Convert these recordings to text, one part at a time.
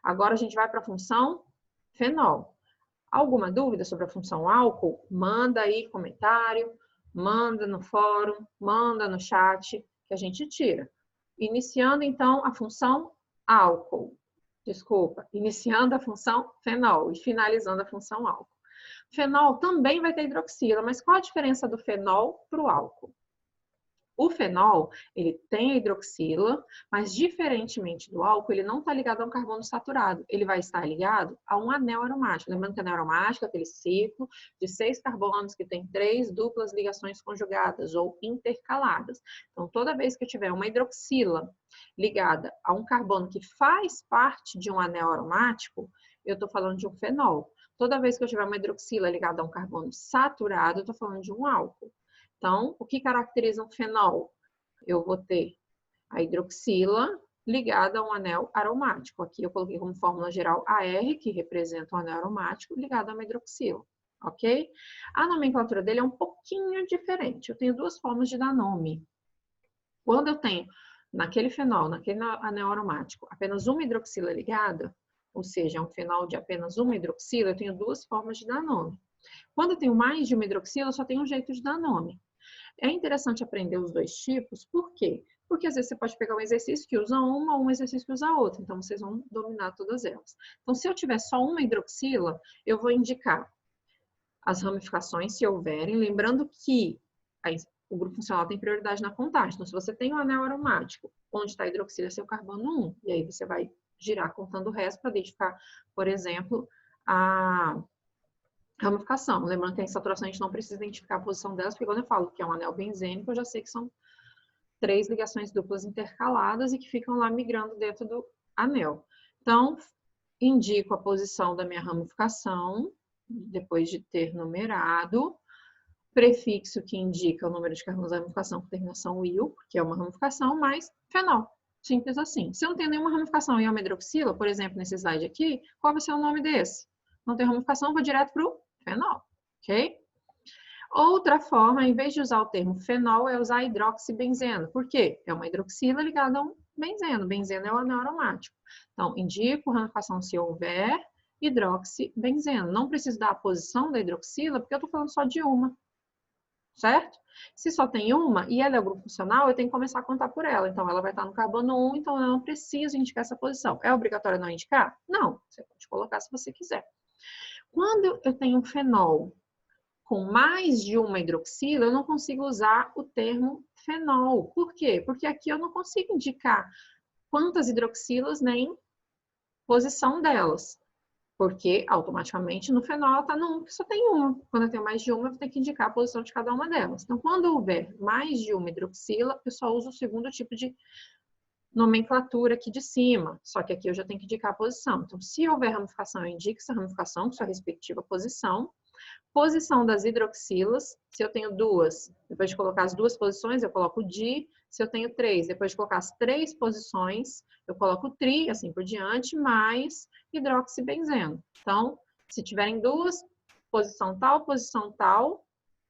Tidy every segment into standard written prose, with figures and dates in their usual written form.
Agora a gente vai para a função fenol. Alguma dúvida sobre a função álcool? Manda aí comentário, manda no fórum, manda no chat, que a gente tira. Iniciando, então, a função álcool. Desculpa, iniciando a função fenol e finalizando a função álcool. Fenol também vai ter hidroxila, mas qual a diferença do fenol para o álcool? O fenol, ele tem a hidroxila, mas diferentemente do álcool, ele não está ligado a um carbono saturado. Ele vai estar ligado a um anel aromático. Lembrando que anel aromático é aquele ciclo de 6 carbonos que tem 3 duplas ligações conjugadas ou intercaladas. Então, toda vez que eu tiver uma hidroxila ligada a um carbono que faz parte de um anel aromático, eu estou falando de um fenol. Toda vez que eu tiver uma hidroxila ligada a um carbono saturado, eu estou falando de um álcool. Então, o que caracteriza um fenol? Eu vou ter a hidroxila ligada a um anel aromático. Aqui eu coloquei como fórmula geral AR, que representa um anel aromático, ligado a uma hidroxila, ok? A nomenclatura dele é um pouquinho diferente. Eu tenho duas formas de dar nome. Quando eu tenho naquele fenol, naquele anel aromático, apenas uma hidroxila ligada, ou seja, um fenol de apenas uma hidroxila, eu tenho duas formas de dar nome. Quando eu tenho mais de uma hidroxila, eu só tenho um jeito de dar nome. É interessante aprender os dois tipos, por quê? Porque às vezes você pode pegar um exercício que usa uma ou um exercício que usa outra, então vocês vão dominar todas elas. Então, se eu tiver só uma hidroxila, eu vou indicar as ramificações, se houverem, lembrando que o grupo funcional tem prioridade na contagem. Então, se você tem um anel aromático, onde está a hidroxila, é seu carbono 1, e aí você vai girar contando o resto para identificar, por exemplo, a ramificação. Lembrando que a insaturação a gente não precisa identificar a posição delas, porque quando eu falo que é um anel benzênico, eu já sei que são 3 ligações duplas intercaladas e que ficam lá migrando dentro do anel. Então, indico a posição da minha ramificação, depois de ter numerado, prefixo que indica o número de carbonos da ramificação com terminação -il, que é uma ramificação, mais fenol. Simples assim. Se eu não tenho nenhuma ramificação e é uma hidroxila, por exemplo, nesse slide aqui, qual vai ser o nome desse? Não tem ramificação, vou direto para o fenol, ok? Outra forma, em vez de usar o termo fenol, é usar hidroxibenzeno. Por quê? É uma hidroxila ligada a um benzeno. Benzeno é o anel aromático. Então, indico ramificação se houver hidroxibenzeno. Não preciso dar a posição da hidroxila, porque eu estou falando só de uma, certo? Se só tem uma e ela é o grupo funcional, eu tenho que começar a contar por ela. Então, ela vai estar no carbono 1, então eu não preciso indicar essa posição. É obrigatório não indicar? Não, você pode colocar se você quiser. Quando eu tenho um fenol com mais de uma hidroxila, eu não consigo usar o termo fenol. Por quê? Porque aqui eu não consigo indicar quantas hidroxilas nem posição delas. Porque automaticamente no fenol ela está no 1, que só tem uma. Quando eu tenho mais de uma, eu vou ter que indicar a posição de cada uma delas. Então, quando houver mais de uma hidroxila, eu só uso o segundo tipo de nomenclatura aqui de cima. Só que aqui eu já tenho que indicar a posição. Então, se houver ramificação, eu indico essa ramificação com sua respectiva posição. Posição das hidroxilas, se eu tenho duas, depois de colocar as duas posições, eu coloco di. Se eu tenho 3, depois de colocar as 3 posições, eu coloco tri, assim por diante, mais hidroxibenzeno. Então, se tiverem duas, posição tal,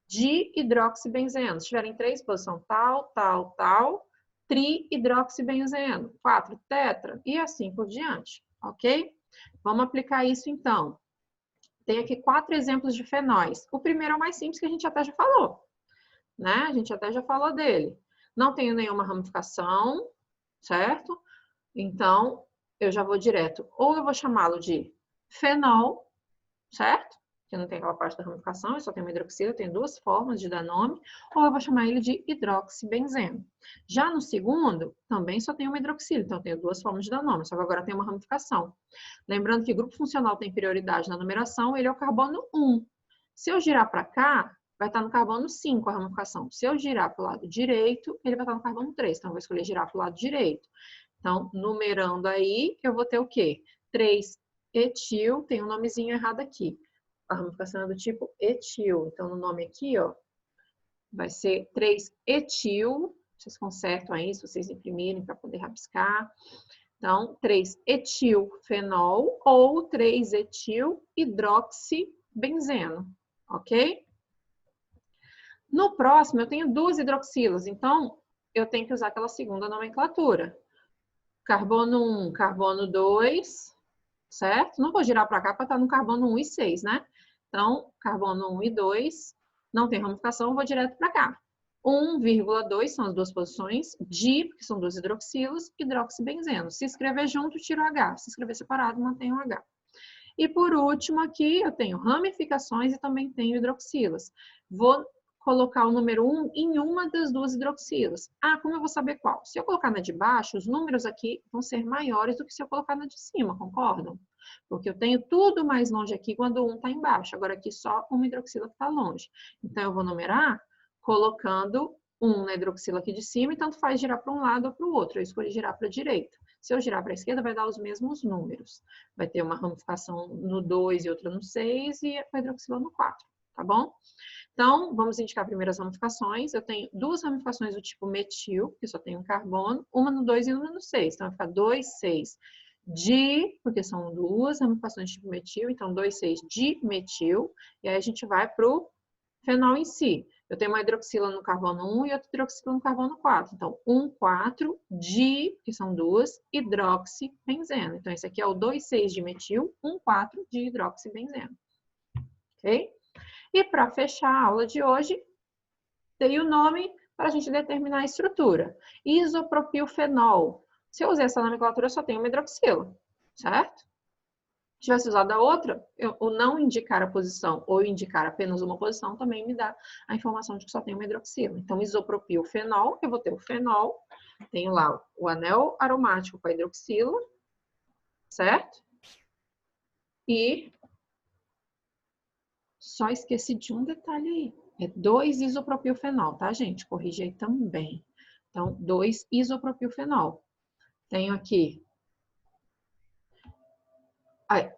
di hidroxibenzeno. Se tiverem 3, posição tal, tri hidroxibenzeno. 4, tetra, e assim por diante, ok? Vamos aplicar isso então. Tem aqui 4 exemplos de fenóis. O primeiro é o mais simples, que a gente até já falou, né? A gente até já falou dele. Não tenho nenhuma ramificação, certo? Então, eu já vou direto. Ou eu vou chamá-lo de fenol, certo? Que não tem aquela parte da ramificação, eu só tenho uma hidroxila, eu tenho duas formas de dar nome. Ou eu vou chamar ele de hidroxibenzeno. Já no segundo, também só tem uma hidroxila, então eu tenho duas formas de dar nome, só que agora tem uma ramificação. Lembrando que o grupo funcional tem prioridade na numeração, ele é o carbono 1. Se eu girar para cá, vai estar no carbono 5 a ramificação. Se eu girar para o lado direito, ele vai estar no carbono 3. Então, eu vou escolher girar para o lado direito. Então, numerando aí, eu vou ter o quê? 3-etil, tem um nomezinho errado aqui. A ramificação é do tipo etil. Então, no nome aqui, ó, vai ser 3-etil. Vocês consertam aí, se vocês imprimirem para poder rabiscar. Então, 3-etilfenol ou 3-etil-hidroxibenzeno, ok? No próximo, eu tenho duas hidroxilas, então eu tenho que usar aquela segunda nomenclatura. Carbono 1, carbono 2, certo? Não vou girar para cá para estar no carbono 1 e 6, né? Então, carbono 1 e 2, não tem ramificação, eu vou direto para cá. 1,2 são as duas posições, di, que são duas hidroxilas, hidroxibenzeno. Se escrever junto, tiro o H. Se escrever separado, mantém o H. E por último aqui, eu tenho ramificações e também tenho hidroxilas. Vou colocar o número 1 em uma das duas hidroxilas. Ah, como eu vou saber qual? Se eu colocar na de baixo, os números aqui vão ser maiores do que se eu colocar na de cima, concordam? Porque eu tenho tudo mais longe aqui quando o 1 está embaixo. Agora aqui só uma hidroxila que está longe. Então, eu vou numerar colocando 1 na hidroxila aqui de cima, e tanto faz girar para um lado ou para o outro. Eu escolhi girar para a direita. Se eu girar para a esquerda, vai dar os mesmos números. Vai ter uma ramificação no 2 e outra no 6, e a hidroxila no 4, tá bom? Então, vamos indicar primeiro as ramificações. Eu tenho duas ramificações do tipo metil, que só tem um carbono, uma no 2 e uma no 6. Então, vai ficar 2, 6 di, porque são duas ramificações do tipo metil, então 2, 6 dimetil. E aí a gente vai para o fenol em si. Eu tenho uma hidroxila no carbono 1 e outra hidroxila no carbono 4. Então, 1, 4, di, que são duas, hidroxibenzeno. Então, esse aqui é o 2,6 dimetil, 1, 4 de hidroxibenzeno. Ok? E para fechar a aula de hoje, dei o nome para a gente determinar a estrutura. Isopropilfenol. Se eu usar essa nomenclatura, eu só tenho uma hidroxila, certo? Se tivesse usado a outra, o não indicar a posição ou indicar apenas uma posição também me dá a informação de que só tem uma hidroxila. Então, isopropilfenol, eu vou ter o fenol, tenho lá o anel aromático com a hidroxila, certo? E só esqueci de um detalhe aí. É 2-isopropilfenol, tá, gente? Corrige aí também. Então, 2-isopropilfenol. Tenho aqui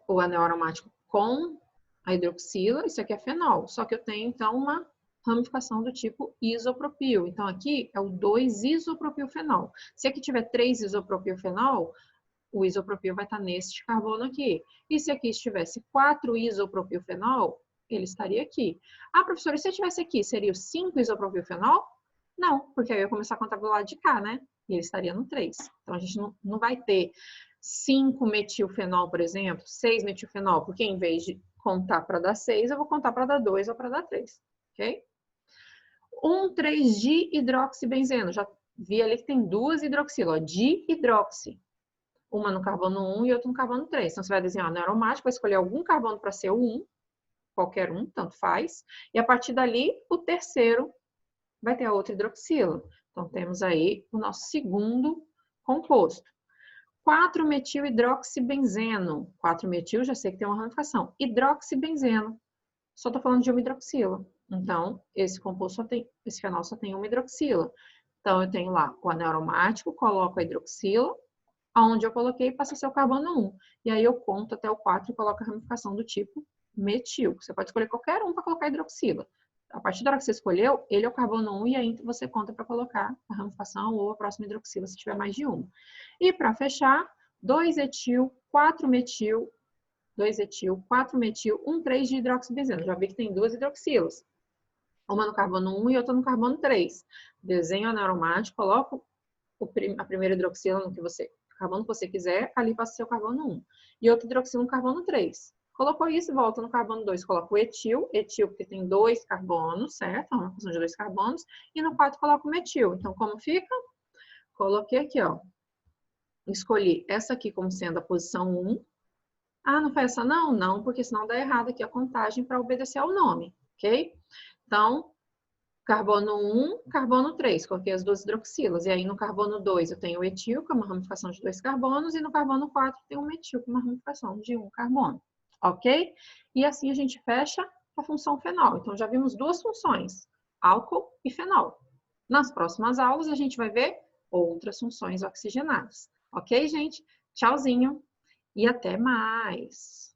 o anel aromático com a hidroxila, isso aqui é fenol. Só que eu tenho, então, uma ramificação do tipo isopropil. Então, aqui é o 2-isopropilfenol. Se aqui tiver 3-isopropilfenol, o isopropil vai estar neste carbono aqui. E se aqui estivesse 4-isopropilfenol, ele estaria aqui. Ah, professora, e se eu tivesse aqui, seria o 5-isopropilfenol? Não, porque aí eu ia começar a contar do lado de cá, né? E ele estaria no 3. Então, a gente não vai ter 5-metilfenol, por exemplo, 6-metilfenol, porque em vez de contar para dar 6, eu vou contar para dar 2 ou para dar 3, ok? 1,3-dihidroxibenzeno. Já vi ali que tem duas hidroxilas, dihidroxi. Uma no carbono 1 e outra no carbono 3. Então, você vai desenhar no aromático, vai escolher algum carbono para ser o 1, qualquer um, tanto faz. E a partir dali, o terceiro vai ter a outra hidroxila. Então, temos aí o nosso segundo composto. 4-metil-hidroxibenzeno. 4-metil, já sei que tem uma ramificação. Hidroxibenzeno. Só estou falando de uma hidroxila. Então, esse composto esse fenol só tem uma hidroxila. Então, eu tenho lá o anel aromático, coloco a hidroxila, aonde eu coloquei passa a ser o carbono 1. E aí eu conto até o 4 e coloco a ramificação do tipo metil. Você pode escolher qualquer um para colocar a hidroxila. A partir da hora que você escolheu, ele é o carbono 1 e aí você conta para colocar a ramificação ou a próxima hidroxila, se tiver mais de uma. E para fechar, 2-etil, 4-metil, 2-etil, 4-metil, 1,3 de hidroxibenzeno. Já vi que tem duas hidroxilas. Uma no carbono 1 e outra no carbono 3. Desenho anaromático, coloco a primeira hidroxila no carbono que você quiser, ali passa a ser o carbono 1. E outra hidroxila no carbono 3. Colocou isso, volta no carbono 2, coloca o etil porque tem 2 carbonos, certo? É uma função de 2 carbonos. E no 4 coloca o metil. Então, como fica? Coloquei aqui, ó. Escolhi essa aqui como sendo a posição 1. Ah, não foi essa não? Não, porque senão dá errado aqui a contagem para obedecer ao nome, ok? Então, carbono 1, carbono 3, coloquei as duas hidroxilas. E aí no carbono 2 eu tenho o etil, que é uma ramificação de 2 carbonos, e no carbono 4 tem o metil, que é uma ramificação de 1 carbono, ok? E assim a gente fecha a função fenol. Então já vimos duas funções, álcool e fenol. Nas próximas aulas a gente vai ver outras funções oxigenadas. Ok, gente? Tchauzinho! E até mais!